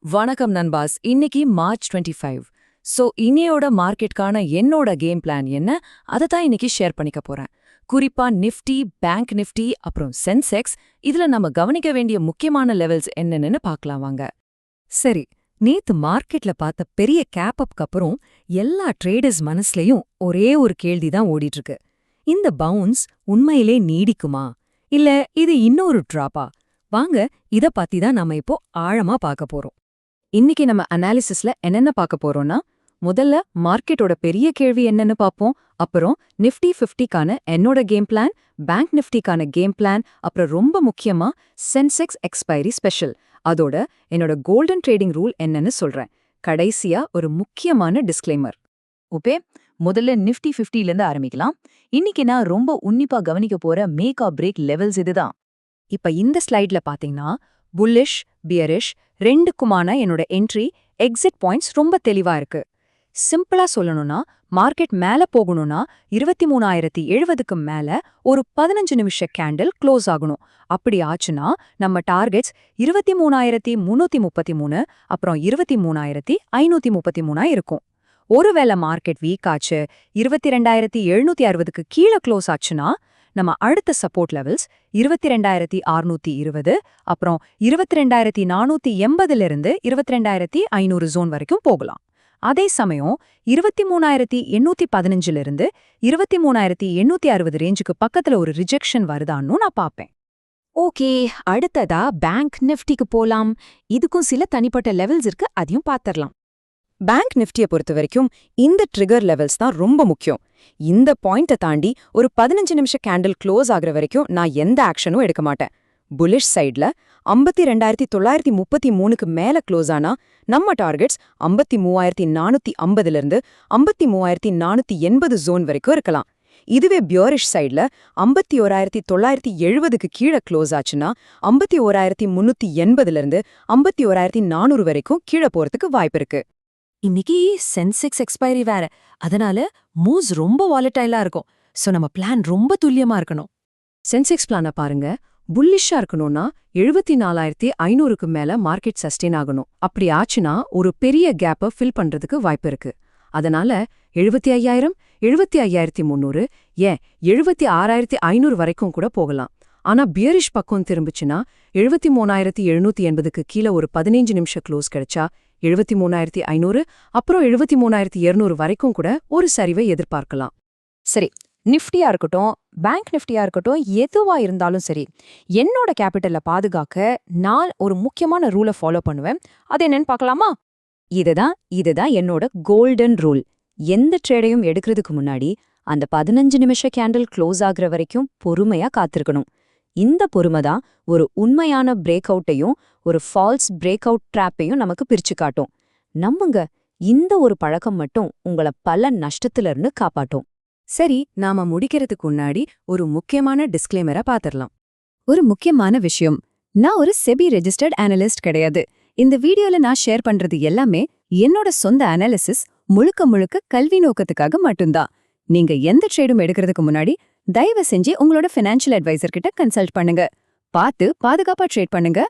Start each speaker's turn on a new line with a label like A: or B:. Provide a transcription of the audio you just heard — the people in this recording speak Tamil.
A: வணக்கம் நண்பாஸ். இன்னைக்கு மார்ச் 25. இன்னையோட மார்க்கெட்கான என்னோட கேம் பிளான் என்ன, அதை தான் இன்னைக்கு ஷேர் பண்ணிக்க போறேன். குறிப்பா நிஃப்டி, பேங்க் நிஃப்டி, அப்புறம் சென்செக்ஸ், இதுல நம்ம கவனிக்க வேண்டிய முக்கியமான லெவல்ஸ் என்னன்னு பார்க்கலாம் வாங்க. சரி, நேத்து மார்க்கெட்ல பார்த்த பெரிய கேப் அப்க்கு அப்புறம் எல்லா ட்ரேடர்ஸ் மனசுலயும் ஒரே ஒரு கேள்வி தான் ஓடிட்டு இருக்கு. இந்த பவுன்ஸ் உண்மையிலே நீடிக்குமா, இல்ல இது இன்னொரு டிராப்பா? வாங்க, இத பத்தி தான் நாம இப்போ ஆழமா பார்க்க போறோம். இன்னைக்கு நம்ம அனாலிசிஸ்ல என்னென்ன பார்க்க போறோம்னா, முதல்ல மார்க்கெட்டோட பெரிய கேள்வி என்னன்னு பார்ப்போம். அப்புறம் நிஃப்டி 50க்கான என்னோட கேம் பிளான், பேங்க் நிஃப்டிக்கான கேம் பிளான், அப்புறம் ரொம்ப முக்கியமா சென்செக்ஸ் எக்ஸ்பைரி ஸ்பெஷல், அதோட என்னோட கோல்டன் ட்ரேடிங் ரூல் என்னன்னு சொல்றேன். கடைசியா ஒரு முக்கியமான டிஸ்க்ளைமர். ஓகே, முதல்ல நிஃப்டி 50லேருந்து ஆரம்பிக்கலாம். இன்னைக்கு நான் ரொம்ப உன்னிப்பா கவனிக்க போற மேக் ஆர் பிரேக் லெவல்ஸ் இதுதான். இப்ப இந்த ஸ்லைட்ல பாத்தீங்கன்னா புல்லிஷ், பியரிஷ் ரெண்டுக்குமான என்னோட என்ட்ரி, எக்ஸிட் பாயிண்ட்ஸ் ரொம்ப தெளிவா இருக்கு. சிம்பிளா சொல்லணும்னா, மார்க்கெட் மேல போகணும்னா 23,070க்கு மேல ஒரு 15 நிமிஷ கேண்டில் க்ளோஸ் ஆகணும். அப்படி ஆச்சுன்னா நம்ம டார்கெட்ஸ் 23,333, அப்புறம் 23,533 இருக்கும். ஒருவேளை மார்க்கெட் வீக் ஆச்சு, 22,760க்கு கீழே க்ளோஸ் ஆச்சுன்னா நம்ம அடுத்த சப்போர்ட் லெவல்ஸ் 22,620, அப்புறம் 22,480லிருந்து 22,500 ஜோன் வரைக்கும் போகலாம். அதே சமயம் 23,815லிருந்து 23,860 ரேஞ்சுக்கு பக்கத்துல ஒரு ரிஜெக்ஷன் வருதான்னு நான் பார்ப்பேன். ஓகே, அடுத்ததா பேங்க் நிஃப்டிக்கு போலாம். இதுக்கும் சில தனிப்பட்ட லெவல்ஸ் இருக்கு, அதையும் பார்த்துடலாம். பேங்க் நிஃப்டியை பொறுத்த வரைக்கும் இந்த ட்ரிகர் லெவல்ஸ் தான் ரொம்ப முக்கியம். இந்த பாயிண்ட்டை தாண்டி ஒரு 15 நிமிஷ கேண்டில் க்ளோஸ் ஆகுற வரைக்கும் நான் எந்த ஆக்ஷனும் எடுக்க மாட்டேன். புல்லிஷ் சைட்ல 52,933க்கு மேல க்ளோஸ் ஆனா நம்ம டார்கெட்ஸ் 53,450லிருந்து 53,480 ஜோன் வரைக்கும் இருக்கலாம். இதுவே பியோரிஷ் சைட்ல 51,970க்கு கீழே க்ளோஸ் ஆச்சுன்னா 51,380லிருந்து 51,400 வரைக்கும் கீழே போறதுக்கு வாய்ப்பு இருக்கு. இன்னைக்கு சென்செக்ஸ் எக்ஸ்பைரி வேற, அதனால மூவ்ஸ் ரொம்ப வாலடைலா இருக்கும். நம்ம பிளான் ரொம்ப துல்லியமா இருக்கணும். சென்செக்ஸ் பிளான பாருங்க. புல்லிஷா இருக்கணும்னா 74,500க்கு மேல மார்க்கெட் சஸ்டெயின் ஆகணும். அப்படி ஆச்சுன்னா ஒரு பெரிய கேப்பை ஃபில் பண்றதுக்கு வாய்ப்பு இருக்கு. அதனால 75,000, 75,300, ஏன் 76,500 வரைக்கும் கூட போகலாம். ஆனா பியரிஷ் பக்கம் திரும்பிச்சுன்னா 73,780க்கு கீழே ஒரு 15 நிமிஷ க்ளோஸ் கிடைச்சா 73,500, அப்புறம் 73,200 வரைக்கும் கூட ஒரு சரிவை எதிர்பார்க்கலாம். சரி, நிஃப்டியா இருக்கட்டும், பேங்க் நிஃப்டியா இருக்கட்டும், எதுவா இருந்தாலும் சரி, என்னோட கேபிட்டலை பாதுகாக்க நான் ஒரு முக்கியமான ரூலை ஃபாலோ பண்ணுவேன். அது என்னன்னு பார்க்கலாமா? இதுதான் என்னோட கோல்டன் ரூல். எந்த ட்ரேடையும் எடுக்கிறதுக்கு முன்னாடி அந்த 15 நிமிஷ கேண்டில் க்ளோஸ் ஆகுற வரைக்கும் பொறுமையா காத்திருக்கணும். இந்த பொறுமை தான் ஒரு உண்மையான பிரேக் அவுட்டையும் ஒரு ஃபால்ஸ் பிரேக் அவுட் ட்ராப்பையும் நமக்கு பிரிச்சு காட்டும். நம்புங்க, இந்த ஒரு பழக்கம் மட்டும் உங்களை பல நஷ்டத்திலிருந்து காப்பாட்டும். சரி, நாம முடிக்கிறதுக்கு முன்னாடி ஒரு முக்கியமான டிஸ்க்ளைமரை பாத்திரலாம். ஒரு முக்கியமான விஷயம், நான் ஒரு செபி ரெஜிஸ்டர்ட் அனலிஸ்ட் கிடையாது. இந்த வீடியோல நான் ஷேர் பண்றது எல்லாமே என்னோட சொந்த அனாலிசிஸ், முழுக்க முழுக்க கல்வி நோக்கத்துக்காக மட்டும்தான். நீங்க எந்த ட்ரேடும் எடுக்கிறதுக்கு முன்னாடி தயவு செஞ்சு உங்களோட ஃபினான்ஷியல் அட்வைசர் கிட்ட கன்சல்ட் பண்ணுங்க. பார்த்து பாதுகாப்பா ட்ரேட் பண்ணுங்க.